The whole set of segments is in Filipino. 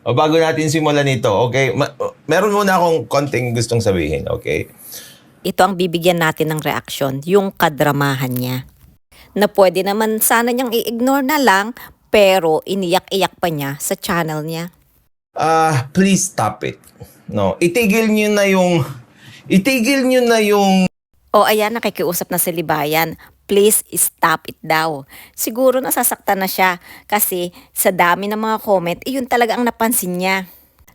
O bago natin simulan ito, okay? Meron muna akong konting gustong sabihin, okay? Ito ang bibigyan natin ng reaksyon, yung kadramahan niya. Na pwede naman sana niyang i-ignore na lang, pero iniyak-iyak pa niya sa channel niya. Please stop it. No, itigil niyo na yung O ayan, nakikiusap na si Libayan. Please stop it daw. Siguro nasasaktan na siya kasi sa dami ng mga comment, iyon talaga ang napansin niya.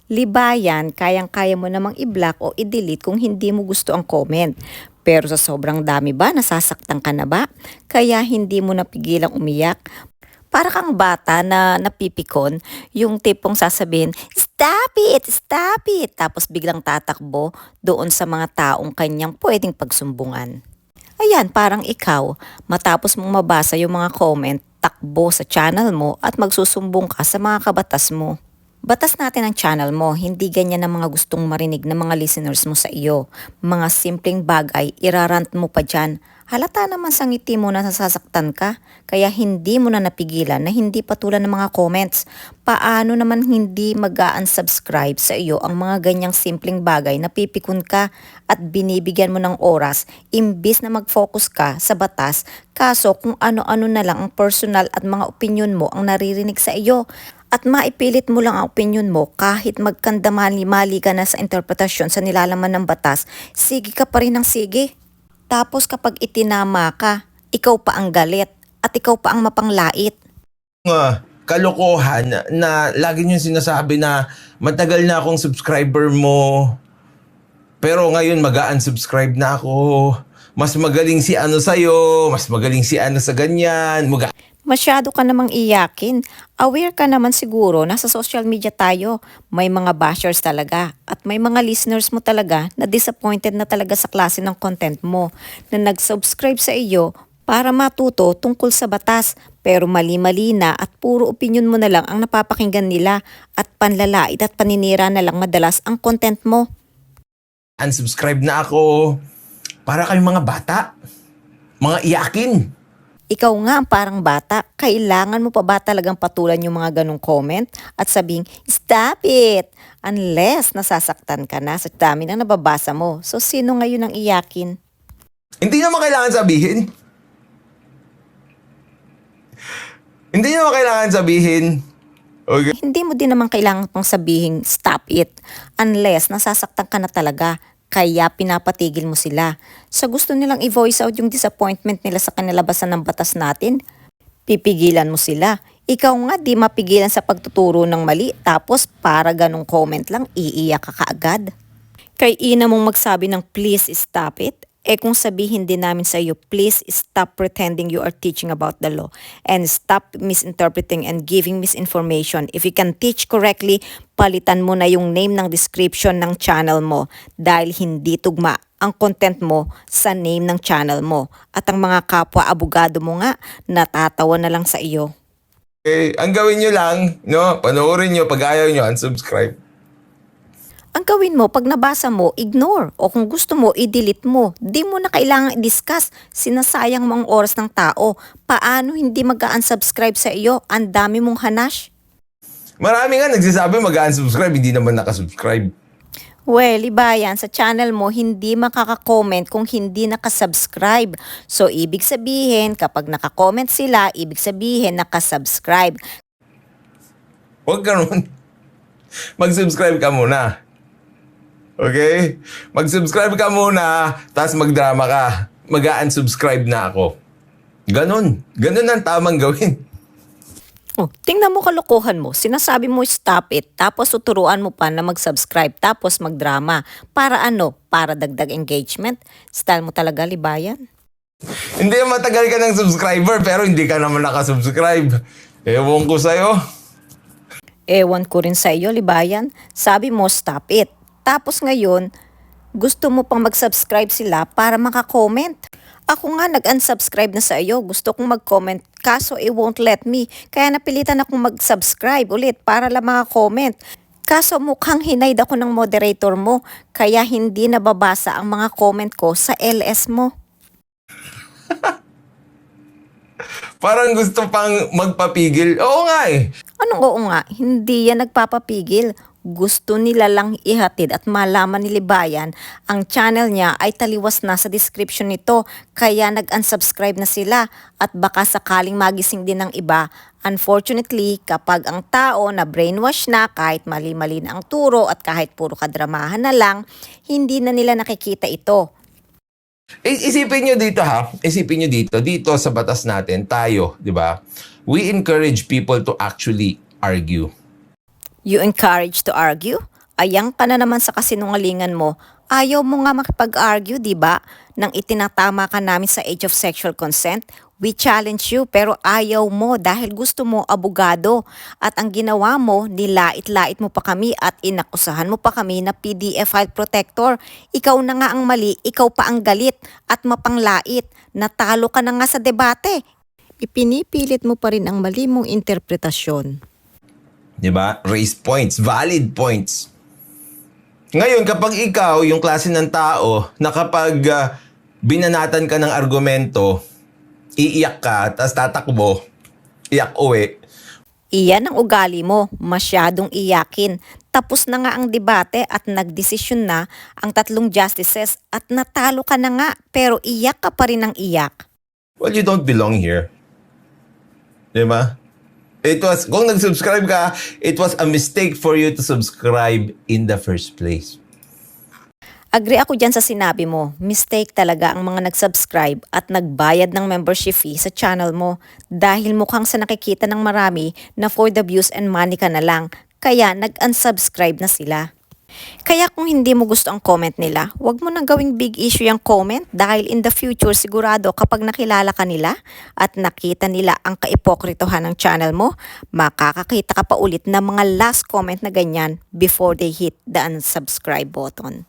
Libayan, kayang-kaya mo namang i-block o i-delete kung hindi mo gusto ang comment. Pero sa sobrang dami ba, nasasaktan ka na ba? Kaya hindi mo napigilang umiyak? Para kang bata na napipikon, yung tipong sasabihin, stop it, tapos biglang tatakbo doon sa mga taong kanyang pwedeng pagsumbungan. Ayan, parang ikaw, matapos mong mabasa yung mga comment, takbo sa channel mo at magsusumbong ka sa mga kabatas mo. Batas natin ang channel mo, hindi ganyan ang mga gustong marinig ng mga listeners mo sa iyo. Mga simpleng bagay, irarant mo pa dyan. Halata naman sa ngiti mo na nasasaktan ka, kaya hindi mo na napigilan na hindi patulan ng mga comments. Paano naman hindi mag-unsubscribe sa iyo ang mga ganyang simpleng bagay na pipikon ka at binibigyan mo ng oras imbis na mag-focus ka sa batas, kaso kung ano-ano na lang ang personal at mga opinion mo ang naririnig sa iyo. At maipilit mo lang ang opinion mo kahit magkandamali-mali ka na sa interpretasyon sa nilalaman ng batas, sige ka pa rin ng sige. Tapos kapag itinama ka, ikaw pa ang galit at ikaw pa ang mapanglait. Kalokohan na lagi niyo sinasabi na matagal na akong subscriber mo. Pero ngayon mag-unsubscribe na ako. Mas magaling si ano sa'yo, mas magaling si ano sa ganyan. Masyado ka namang iyakin. Aware ka naman siguro na sa social media tayo, may mga bashers talaga at may mga listeners mo talaga na disappointed na talaga sa klase ng content mo na nag-subscribe sa iyo para matuto tungkol sa batas pero mali-mali na at puro opinion mo na lang ang napapakinggan nila at panlalait at paninira na lang madalas ang content mo. Unsubscribe na ako. Para kayong mga bata. Mga iyakin. Ikaw nga ang parang bata, kailangan mo pa ba talagang patulan yung mga ganong comment at sabing, stop it! Unless nasasaktan ka na sa dami na nababasa mo. So sino ngayon ang iyakin? Hindi naman kailangan sabihin. Hindi naman kailangan sabihin. Okay. Hindi mo din naman kailangan pang sabihin, stop it. Unless nasasaktan ka na talaga. Kaya pinapatigil mo sila. Sa gusto nilang i-voice out yung disappointment nila sa kanilabasan ng batas natin, pipigilan mo sila. Ikaw nga di mapigilan sa pagtuturo ng mali, tapos para ganong comment lang, iiyak ka kaagad. Kay ina mong magsabi ng please stop it, kung sabihin din namin sa iyo, please stop pretending you are teaching about the law and stop misinterpreting and giving misinformation. If you can teach correctly, palitan mo na yung name ng description ng channel mo dahil hindi tugma ang content mo sa name ng channel mo. At ang mga kapwa abogado mo nga, natatawa na lang sa iyo. Okay, ang gawin nyo lang, no? Panoorin nyo, pag ayaw nyo, unsubscribe. Ang gawin mo, pag nabasa mo, ignore. O kung gusto mo, i-delete mo. Di mo na kailangang i-discuss. Sinasayang mo ang oras ng tao. Paano hindi mag-unsubscribe sa iyo? Ang dami mong hanash. Marami nga nagsasabi mag-unsubscribe, hindi naman nakasubscribe. Well, iba yan. Sa channel mo, hindi makaka-comment kung hindi nakasubscribe. So, ibig sabihin, kapag naka-comment sila, ibig sabihin nakasubscribe. Huwag ka nun. Mag-subscribe ka muna. Okay? Mag-subscribe ka muna, tapos magdrama ka. Mag-unsubscribe na ako. Ganon. Ganon ang tamang gawin. Oh, tingnan mo kalokohan mo. Sinasabi mo stop it, tapos tuturuan mo pa na mag-subscribe, tapos magdrama. Para ano? Para dagdag engagement? Style mo talaga, Libayan? Hindi matagal ka ng subscriber, pero hindi ka naman nakasubscribe. Ewan ko sa'yo. Ewan ko rin sa iyo, Libayan. Sabi mo stop it. Tapos ngayon, gusto mo pang mag-subscribe sila para maka-comment. Ako nga nag-unsubscribe na sa iyo. Gusto kong mag-comment, kaso it won't let me. Kaya napilitan akong mag-subscribe ulit para lang maka-comment. Kaso mukhang hinaid ako ng moderator mo, kaya hindi nababasa ang mga comment ko sa LS mo. Parang gusto pang magpapigil. Oo nga eh. Anong oo nga, hindi yan nagpapapigil. Gusto nila lang ihatid at malaman ni Libayan ang channel niya ay taliwas na sa description nito kaya nag-unsubscribe na sila at baka sakaling magising din ng iba. Unfortunately, kapag ang tao na brainwash na kahit mali-mali na ang turo at kahit puro kadramahan na lang, hindi na nila nakikita ito. Isipin nyo dito ha, isipin nyo dito sa batas natin, tayo, di ba? We encourage people to actually argue. You encourage to argue? Ayang ka na naman sa kasinungalingan mo. Ayaw mo nga makipag-argue, di ba? Nang itinatama ka namin sa age of sexual consent, we challenge you pero ayaw mo dahil gusto mo abogado. At ang ginawa mo, nilait-lait mo pa kami at inakusahan mo pa kami na PDF file protector. Ikaw na nga ang mali, ikaw pa ang galit at mapanglait. Natalo ka na nga sa debate. Ipinipilit mo pa rin ang mali mong interpretasyon. Di ba? Raise points, valid points. Ngayon, kapag ikaw, yung klase ng tao, na kapag binanatan ka ng argumento, iiyak ka, tapos tatakbo, iyak uwi. Iyan ang ugali mo, masyadong iyakin. Tapos na nga ang debate at nagdesisyon na ang tatlong justices at natalo ka na nga pero iyak ka pa rin ng iyak. Well, you don't belong here. Di ba? Kung nag-subscribe ka, it was a mistake for you to subscribe in the first place. Agree ako dyan sa sinabi mo, mistake talaga ang mga nag-subscribe at nagbayad ng membership fee sa channel mo dahil mukhang sa nakikita ng marami na for the views and money ka na lang, kaya nag-unsubscribe na sila. Kaya kung hindi mo gusto ang comment nila, huwag mo nang gawing big issue yung comment dahil in the future sigurado kapag nakilala ka nila at nakita nila ang kaipokritohan ng channel mo, makakakita ka pa ulit ng mga last comment na ganyan before they hit the unsubscribe button.